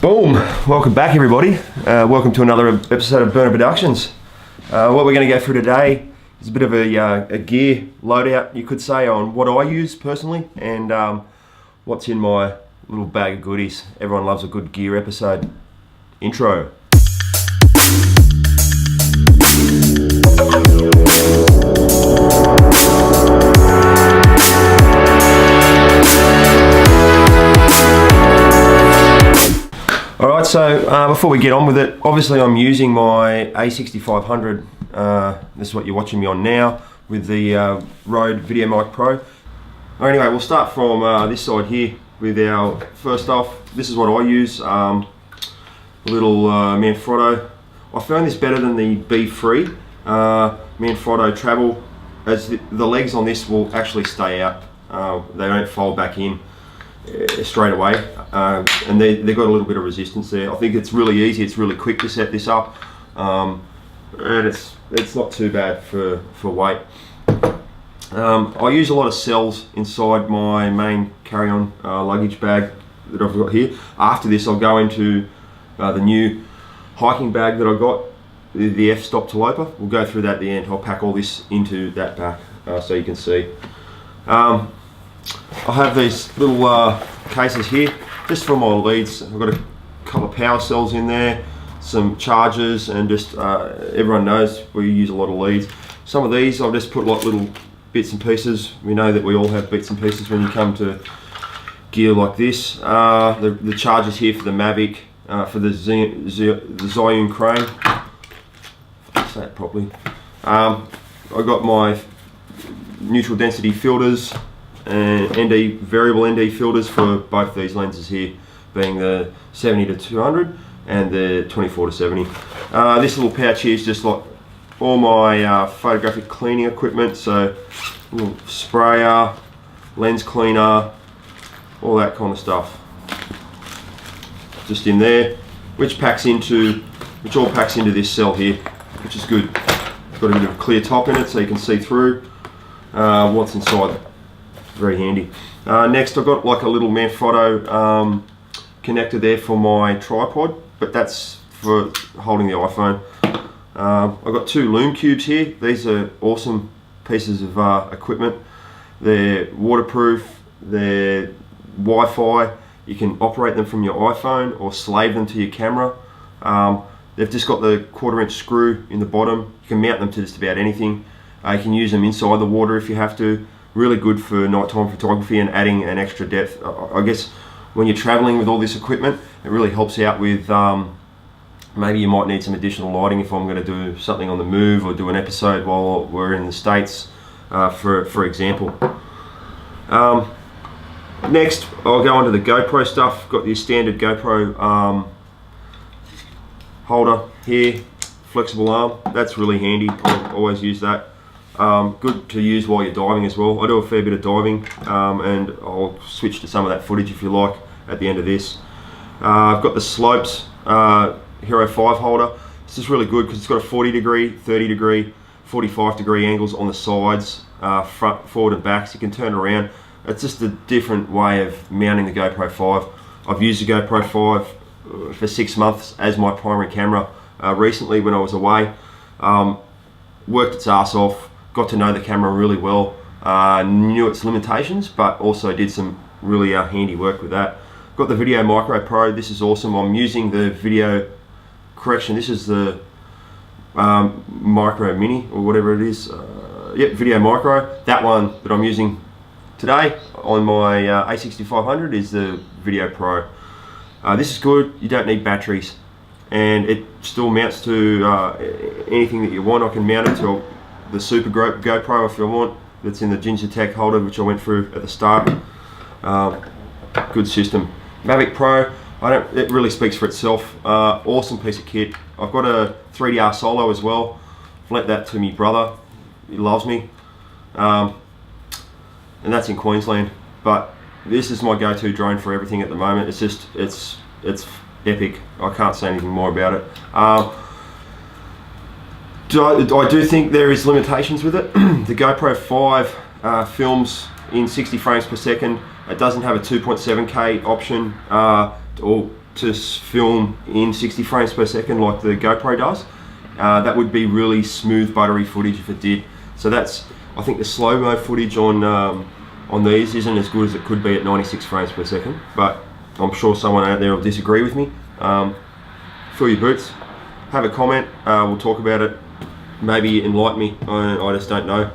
Boom! Welcome back, everybody. Welcome to another episode of Byrner Productions. What we're going to go through today is a bit of a gear loadout, you could say, on what I use personally and what's in my little bag of goodies. Everyone loves a good gear episode. Intro. Alright, so before we get on with it, obviously I'm using my A6500, this is what you're watching me on now, with the Rode VideoMic Pro. Anyway, we'll start from this side here with our, first off, this is what I use, a little Manfrotto. I found this better than the B3 Manfrotto Travel, as the legs on this will actually stay out, they don't fold back in straight away, and they've got a little bit of resistance there. I think it's really easy, it's really quick to set this up, and it's not too bad for weight. I use a lot of cells inside my main carry-on luggage bag that I've got here. After this I'll go into the new hiking bag that I got, the F-Stop Talopa. We'll go through that at the end. I'll pack all this into that bag so you can see. I have these little cases here just for my leads. I've got a couple of power cells in there, some chargers, and just everyone knows we use a lot of leads. Some of these I've just put like little bits and pieces. We know that we all have bits and pieces when you come to gear like this. The chargers here for the Mavic, for the Zhiyun crane. If I say it properly. I got my neutral density filters and variable ND filters for both these lenses here, being the 70 to 200 and the 24 to 70. This little pouch here is just like all my photographic cleaning equipment, so little sprayer, lens cleaner, all that kind of stuff just in there, which all packs into this cell here, which is good. It's got a bit of a clear top in it so you can see through what's inside. Very handy. Next I've got like a little Manfrotto connector there for my tripod, but that's for holding the iPhone. I've got two Loom Cubes here. These are awesome pieces of equipment. They're waterproof, they're Wi-Fi, you can operate them from your iPhone or slave them to your camera. They've just got the 1/4" screw in the bottom. You can mount them to just about anything. You can use them inside the water if you have to. Really good for nighttime photography and adding an extra depth. I guess when you're traveling with all this equipment, it really helps out with maybe you might need some additional lighting if I'm going to do something on the move or do an episode while we're in the States, for example. Next I'll go on to the GoPro stuff. Got the standard GoPro holder here, flexible arm. That's really handy. I always use that. Good to use while you're diving as well. I do a fair bit of diving, and I'll switch to some of that footage if you like at the end of this. I've got the Slopes Hero 5 holder. This is really good because it's got a 40 degree, 30 degree, 45 degree angles on the sides, front, forward and back, so you can turn it around. It's just a different way of mounting the GoPro 5. I've used the GoPro 5 for 6 months as my primary camera recently when I was away. Worked its ass off. Got to know the camera really well, knew its limitations, but also did some really handy work with that. Got the VideoMic Pro. This is awesome. I'm using the this is the Micro Mini or whatever it is. Yep, VideoMic. That one that I'm using today on my A6500 is the Video Pro. This is good. You don't need batteries, and it still mounts to anything that you want. I can mount it to the Super GoPro if you want. That's in the Ginger Tech holder, which I went through at the start. Good system. Mavic Pro, it really speaks for itself. Awesome piece of kit. I've got a 3DR Solo as well. I've lent that to my brother. He loves me, and that's in Queensland. But this is my go-to drone for everything at the moment. It's just it's epic. I can't say anything more about it. I do think there is limitations with it. The GoPro 5 films in 60 frames per second. It doesn't have a 2.7K option, or to film in 60 frames per second like the GoPro does, that would be really smooth buttery footage if it did. So that's, I think the slow-mo footage on these isn't as good as it could be at 96 frames per second, but I'm sure someone out there will disagree with me. Fill your boots, have a comment, we'll talk about it, maybe enlighten me. I just don't know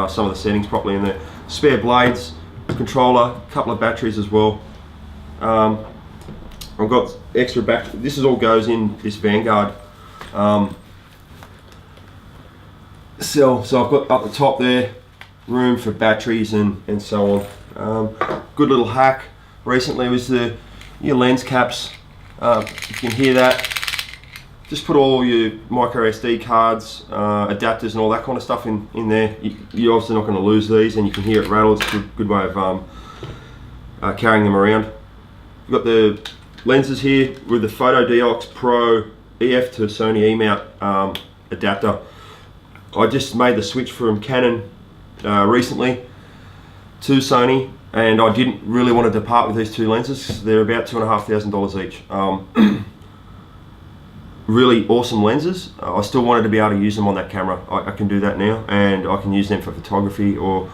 some of the settings properly in there. Spare blades, controller, a couple of batteries as well. I've got extra battery. This is all goes in this Vanguard cell. So I've got up the top there room for batteries and so on. Good little hack recently was your lens caps. You can hear that. Just put all your micro SD cards, adapters and all that kind of stuff in there. You're obviously not going to lose these, and you can hear it rattle. It's a good way of carrying them around. We've got the lenses here with the Photo Diox Pro EF to Sony E-mount adapter. I just made the switch from Canon recently to Sony, and I didn't really want to depart with these two lenses. They're about $2,500 each. Really awesome lenses. I still wanted to be able to use them on that camera. I can do that now, and I can use them for photography or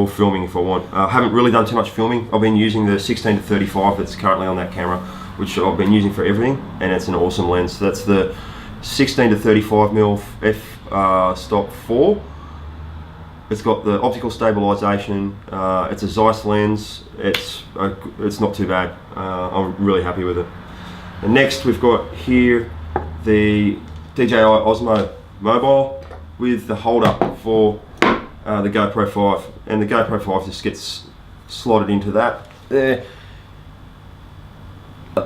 filming if I want. I haven't really done too much filming. I've been using the 16 to 35 that's currently on that camera, which I've been using for everything, and it's an awesome lens. So that's the 16 to 35mm f-stop 4. It's got the optical stabilization. It's a Zeiss lens. It's not too bad. I'm really happy with it. And next we've got here the DJI Osmo mobile with the holder for the GoPro 5, and the GoPro 5 just gets slotted into that there,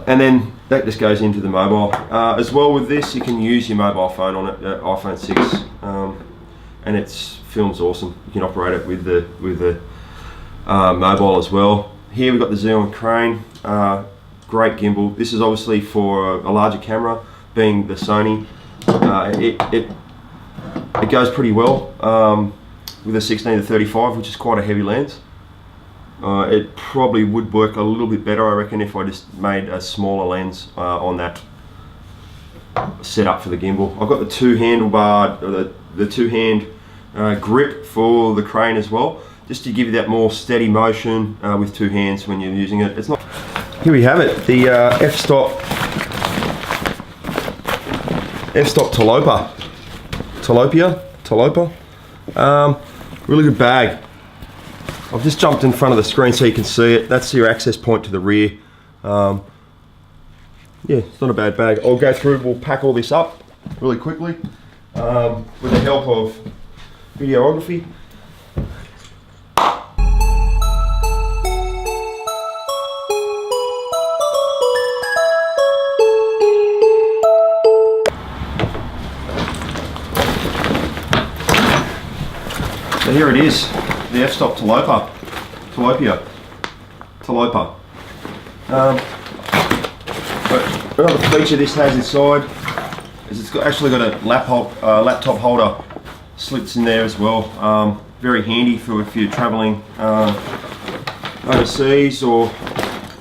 and then that just goes into the mobile. As well with this, you can use your mobile phone on it, iPhone 6, and it films awesome. You can operate it with the mobile as well. Here we've got the Zhiyun crane, great gimbal. This is obviously for a larger camera, being the Sony. It goes pretty well with a 16 to 35, which is quite a heavy lens. It probably would work a little bit better, I reckon, if I just made a smaller lens on that setup for the gimbal. I've got the two handlebar, the two-hand grip for the crane as well, just to give you that more steady motion with two hands when you're using it. It's not. Here we have it, the f-stop Talopa. Really good bag. I've just jumped in front of the screen so you can see it. That's your access point to the rear. Yeah, it's not a bad bag. I'll go through, we'll pack all this up really quickly with the help of videography. So here it is, the f-stop Talopa. But another feature this has inside is it's actually got a laptop holder slits in there as well. Very handy for if you're traveling overseas or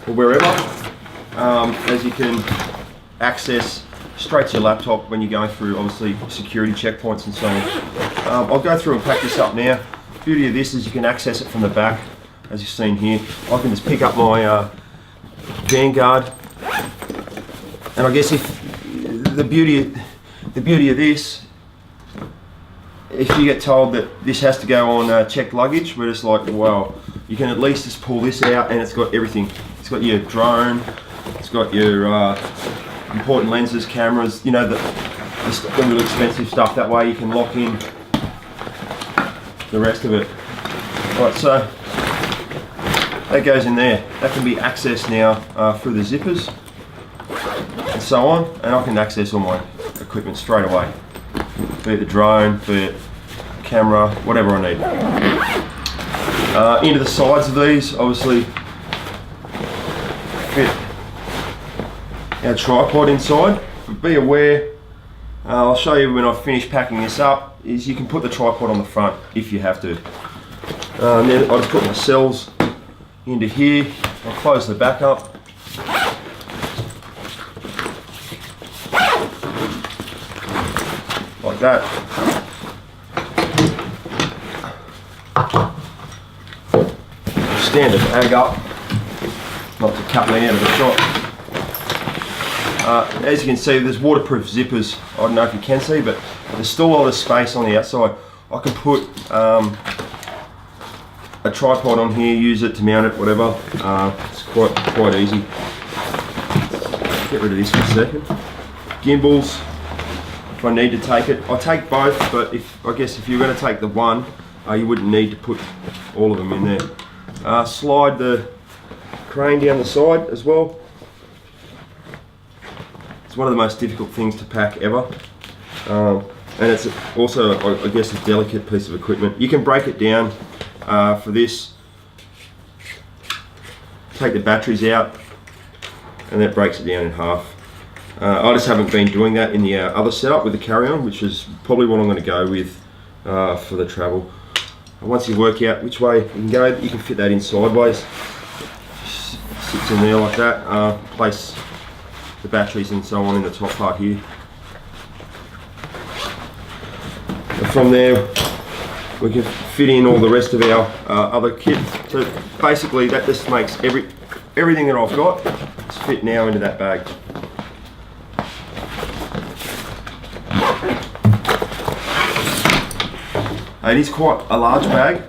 wherever, as you can access straight to your laptop when you're going through, obviously, security checkpoints and so on. I'll go through and pack this up now. The beauty of this is you can access it from the back, as you've seen here. I can just pick up my Vanguard, and I guess if the beauty of this, if you get told that this has to go on checked luggage, we're just like, wow, you can at least just pull this out, and it's got everything. It's got your drone, it's got your important lenses, cameras, you know, the really expensive stuff. That way you can lock in the rest of it. Right, so that goes in there. That can be accessed now through the zippers and so on, and I can access all my equipment straight away, be it the drone, be it camera, whatever I need. Into the sides of these, obviously, fit our tripod inside, but be aware, I'll show you when I've finished packing this up, is you can put the tripod on the front if you have to. Then I'll just put my cells into here, I'll close the back up, like that. Stand the bag up, not to cut me out of the shot. As you can see, there's waterproof zippers. I don't know if you can see, but there's still a lot of space on the outside. I can put a tripod on here, use it to mount it, whatever. It's quite easy. Get rid of this for a second. Gimbals, if I need to take it. I take both, but I guess if you're going to take the one, you wouldn't need to put all of them in there. Slide the crane down the side as well. It's one of the most difficult things to pack ever. And it's also, I guess, a delicate piece of equipment. You can break it down for this. Take the batteries out, and that breaks it down in half. I just haven't been doing that in the other setup with the carry-on, which is probably what I'm going to go with for the travel. Once you work out which way you can go, you can fit that in sideways. Just sits in there like that. Place the batteries and so on in the top part here. And from there, we can fit in all the rest of our other kit. So basically, that just makes everything that I've got is fit now into that bag. It is quite a large bag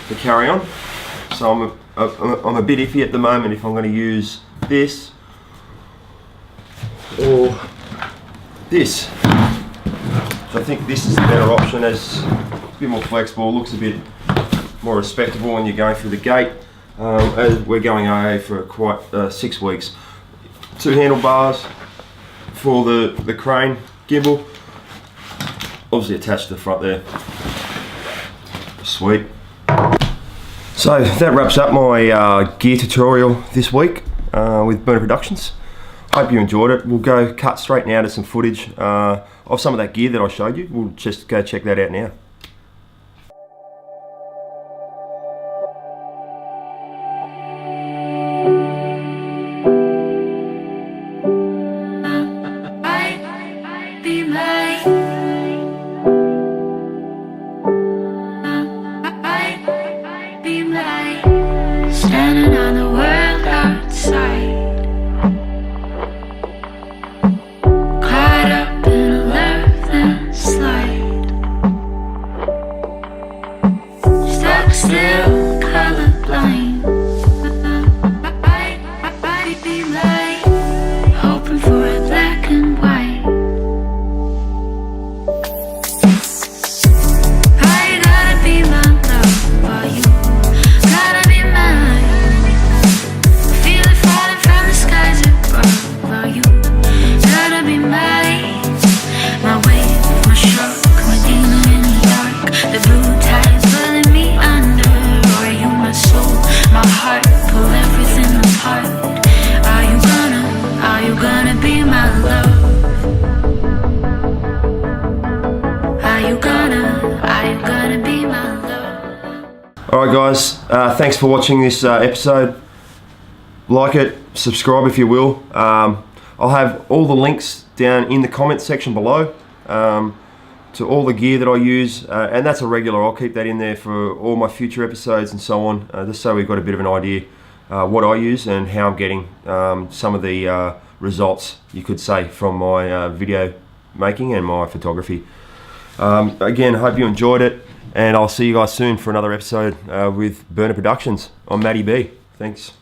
to carry on, so I'm a bit iffy at the moment if I'm going to use this or this. So I think this is the better option, as it's a bit more flexible, looks a bit more respectable when you're going through the gate. As we're going AA for quite 6 weeks. 2 handlebars for the crane gimbal. Obviously attached to the front there. Sweet. So that wraps up my gear tutorial this week with Byrner Productions. Hope you enjoyed it. We'll go cut straight now to some footage of some of that gear that I showed you. We'll just go check that out now. Standing on the world outside, caught up in a love and slide, stuck still, colorblind. I'd be like hoping for a black and white. I gotta be my love for you. Gotta be mine. Feel it falling from the skies above. Are you? Gotta be mine. My wave, my stroke, my demon in the dark. The blue tide's pulling me under. Or are you my soul, my heart? Pull everything apart. Are you gonna be my love? Are you gonna be my love? Alright guys, thanks for watching this episode. Like it, subscribe if you will. I'll have all the links down in the comments section below to all the gear that I use, and that's a regular. I'll keep that in there for all my future episodes and so on, just so we've got a bit of an idea what I use and how I'm getting some of the results, you could say, from my video making and my photography. Again, hope you enjoyed it, and I'll see you guys soon for another episode with Byrner Productions. I'm Matty B. Thanks.